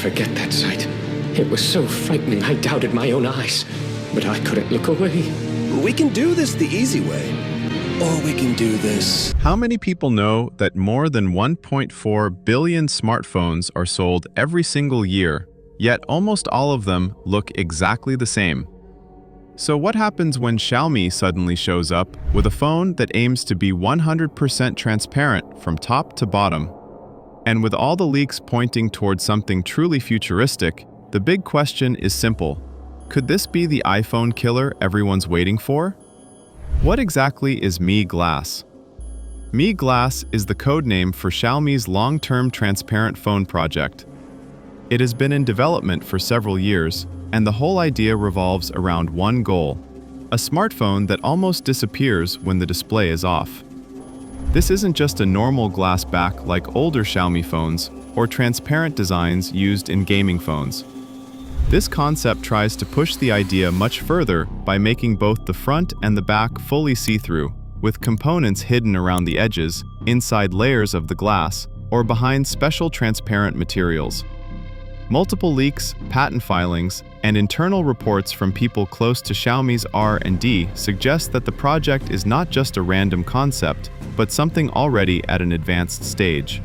Forget that sight. It was so frightening I doubted my own eyes. But I couldn't look away. We can do this the easy way. Or we can do this. How many people know that more than 1.4 billion smartphones are sold every single year, yet almost all of them look exactly the same? So what happens when Xiaomi suddenly shows up with a phone that aims to be 100% transparent from top to bottom? And with all the leaks pointing towards something truly futuristic, the big question is simple. Could this be the iPhone killer everyone's waiting for? What exactly is Mi Glass? Mi Glass is the codename for Xiaomi's long-term transparent phone project. It has been in development for several years, and the whole idea revolves around one goal: a smartphone that almost disappears when the display is off. This isn't just a normal glass back like older Xiaomi phones or transparent designs used in gaming phones. This concept tries to push the idea much further by making both the front and the back fully see-through, with components hidden around the edges, inside layers of the glass, or behind special transparent materials. Multiple leaks, patent filings, and internal reports from people close to Xiaomi's R&D suggest that the project is not just a random concept, but something already at an advanced stage.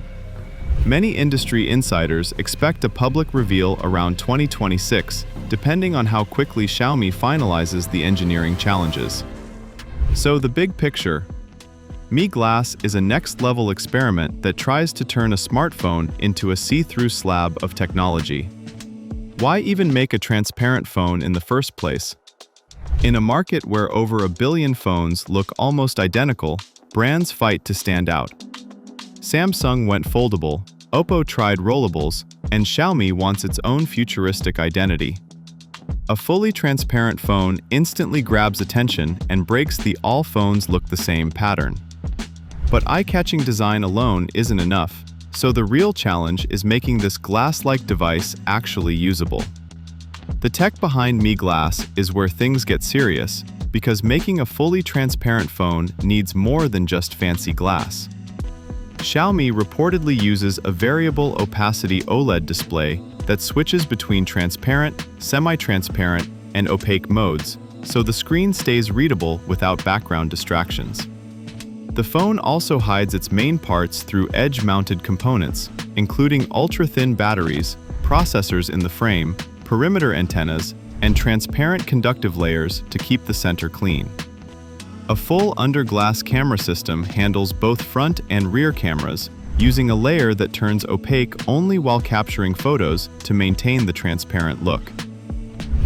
Many industry insiders expect a public reveal around 2026, depending on how quickly Xiaomi finalizes the engineering challenges. So the big picture. Mi Glass is a next-level experiment that tries to turn a smartphone into a see-through slab of technology. Why even make a transparent phone in the first place? In a market where over 1 billion phones look almost identical, brands fight to stand out. Samsung went foldable, Oppo tried rollables, and Xiaomi wants its own futuristic identity. A fully transparent phone instantly grabs attention and breaks the all phones look the same pattern. But eye-catching design alone isn't enough, so the real challenge is making this glass-like device actually usable. The tech behind Mi Glass is where things get serious, because making a fully transparent phone needs more than just fancy glass. Xiaomi reportedly uses a variable-opacity OLED display that switches between transparent, semi-transparent, and opaque modes, so the screen stays readable without background distractions. The phone also hides its main parts through edge-mounted components, including ultra-thin batteries, processors in the frame, perimeter antennas, and transparent conductive layers to keep the center clean. A full under-glass camera system handles both front and rear cameras, using a layer that turns opaque only while capturing photos to maintain the transparent look.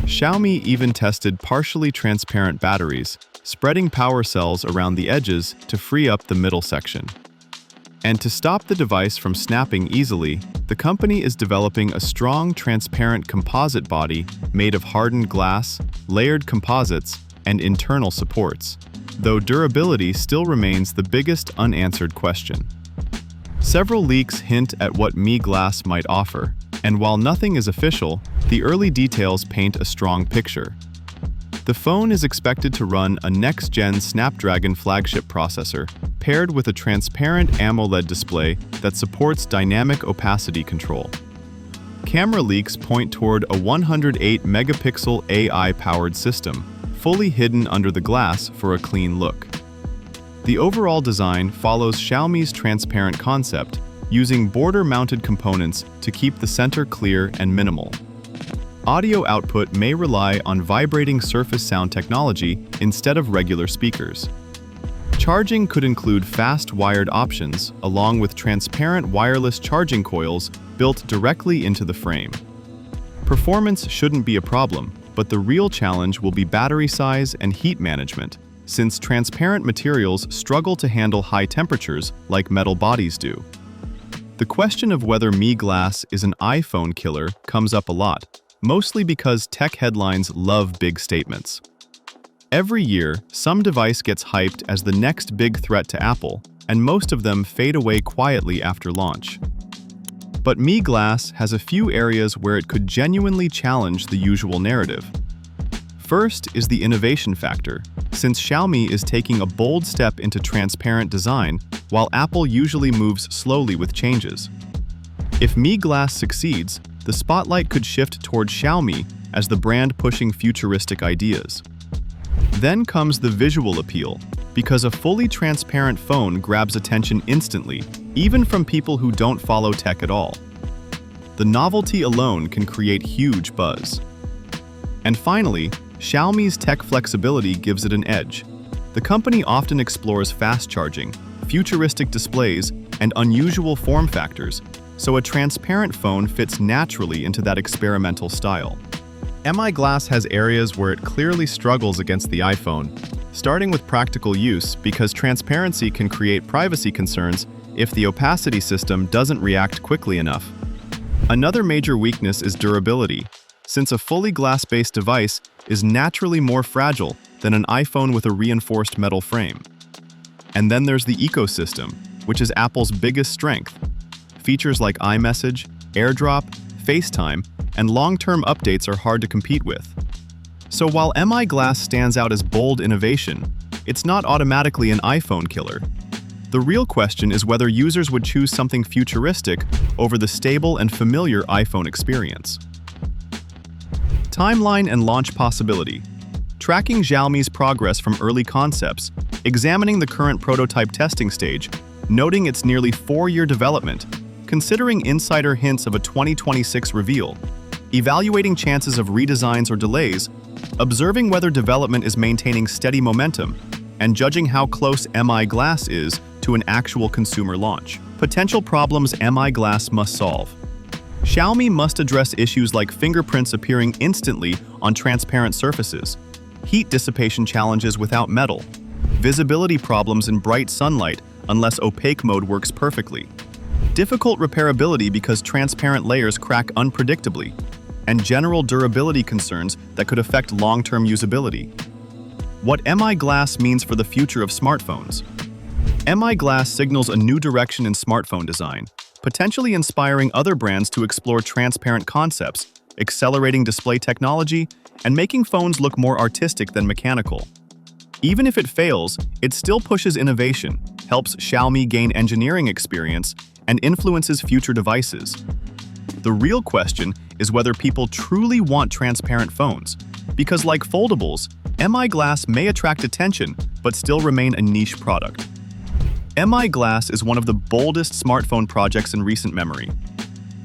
Xiaomi even tested partially transparent batteries, spreading power cells around the edges to free up the middle section. And to stop the device from snapping easily, the company is developing a strong, transparent composite body made of hardened glass, layered composites, and internal supports, though durability still remains the biggest unanswered question. Several leaks hint at what Mi Glass might offer, and while nothing is official, the early details paint a strong picture. The phone is expected to run a next-gen Snapdragon flagship processor, paired with a transparent AMOLED display that supports dynamic opacity control. Camera leaks point toward a 108-megapixel AI-powered system, fully hidden under the glass for a clean look. The overall design follows Xiaomi's transparent concept, using border-mounted components to keep the center clear and minimal. Audio output may rely on vibrating surface sound technology instead of regular speakers. Charging could include fast wired options, along with transparent wireless charging coils built directly into the frame. Performance shouldn't be a problem, but the real challenge will be battery size and heat management, since transparent materials struggle to handle high temperatures like metal bodies do. The question of whether Mi Glass is an iPhone killer comes up a lot, mostly because tech headlines love big statements. Every year, some device gets hyped as the next big threat to Apple, and most of them fade away quietly after launch. But Mi Glass has a few areas where it could genuinely challenge the usual narrative. First is the innovation factor, since Xiaomi is taking a bold step into transparent design, while Apple usually moves slowly with changes. If Mi Glass succeeds, the spotlight could shift toward Xiaomi as the brand pushing futuristic ideas. Then comes the visual appeal, because a fully transparent phone grabs attention instantly, even from people who don't follow tech at all. The novelty alone can create huge buzz. And finally, Xiaomi's tech flexibility gives it an edge. The company often explores fast charging, futuristic displays, and unusual form factors, so a transparent phone fits naturally into that experimental style. Mi Glass has areas where it clearly struggles against the iPhone, starting with practical use because transparency can create privacy concerns if the opacity system doesn't react quickly enough. Another major weakness is durability, since a fully glass-based device is naturally more fragile than an iPhone with a reinforced metal frame. And then there's the ecosystem, which is Apple's biggest strength. Features like iMessage, AirDrop, FaceTime, and long-term updates are hard to compete with. So while Mi Glass stands out as bold innovation, it's not automatically an iPhone killer. The real question is whether users would choose something futuristic over the stable and familiar iPhone experience. Timeline and launch possibility. Tracking Xiaomi's progress from early concepts, examining the current prototype testing stage, noting its nearly 4-year development, considering insider hints of a 2026 reveal, evaluating chances of redesigns or delays, observing whether development is maintaining steady momentum, and judging how close Mi Glass is to an actual consumer launch. Potential problems Mi Glass must solve. Xiaomi must address issues like fingerprints appearing instantly on transparent surfaces, heat dissipation challenges without metal, visibility problems in bright sunlight unless opaque mode works perfectly, difficult repairability because transparent layers crack unpredictably, and general durability concerns that could affect long-term usability. What Mi Glass means for the future of smartphones. Mi Glass signals a new direction in smartphone design, potentially inspiring other brands to explore transparent concepts, accelerating display technology, and making phones look more artistic than mechanical. Even if it fails, it still pushes innovation, helps Xiaomi gain engineering experience, and influences future devices. The real question is whether people truly want transparent phones, because like foldables, Mi Glass may attract attention but still remain a niche product. Mi Glass is one of the boldest smartphone projects in recent memory.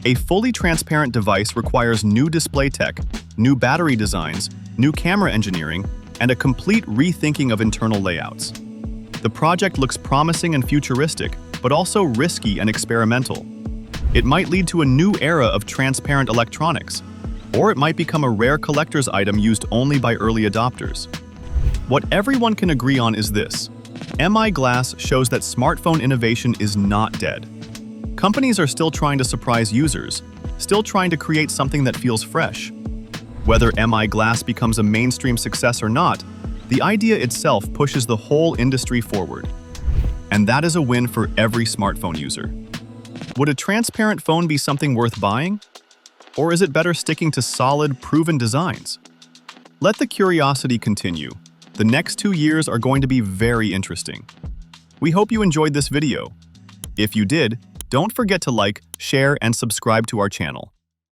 A fully transparent device requires new display tech, new battery designs, new camera engineering, and a complete rethinking of internal layouts. The project looks promising and futuristic, but also risky and experimental. It might lead to a new era of transparent electronics, or it might become a rare collector's item used only by early adopters. What everyone can agree on is this: Mi Glass shows that smartphone innovation is not dead. Companies are still trying to surprise users, still trying to create something that feels fresh. Whether Mi Glass becomes a mainstream success or not, the idea itself pushes the whole industry forward. And that is a win for every smartphone user. Would a transparent phone be something worth buying? Or is it better sticking to solid, proven designs? Let the curiosity continue. The next 2 years are going to be very interesting. We hope you enjoyed this video. If you did, don't forget to like, share, and subscribe to our channel.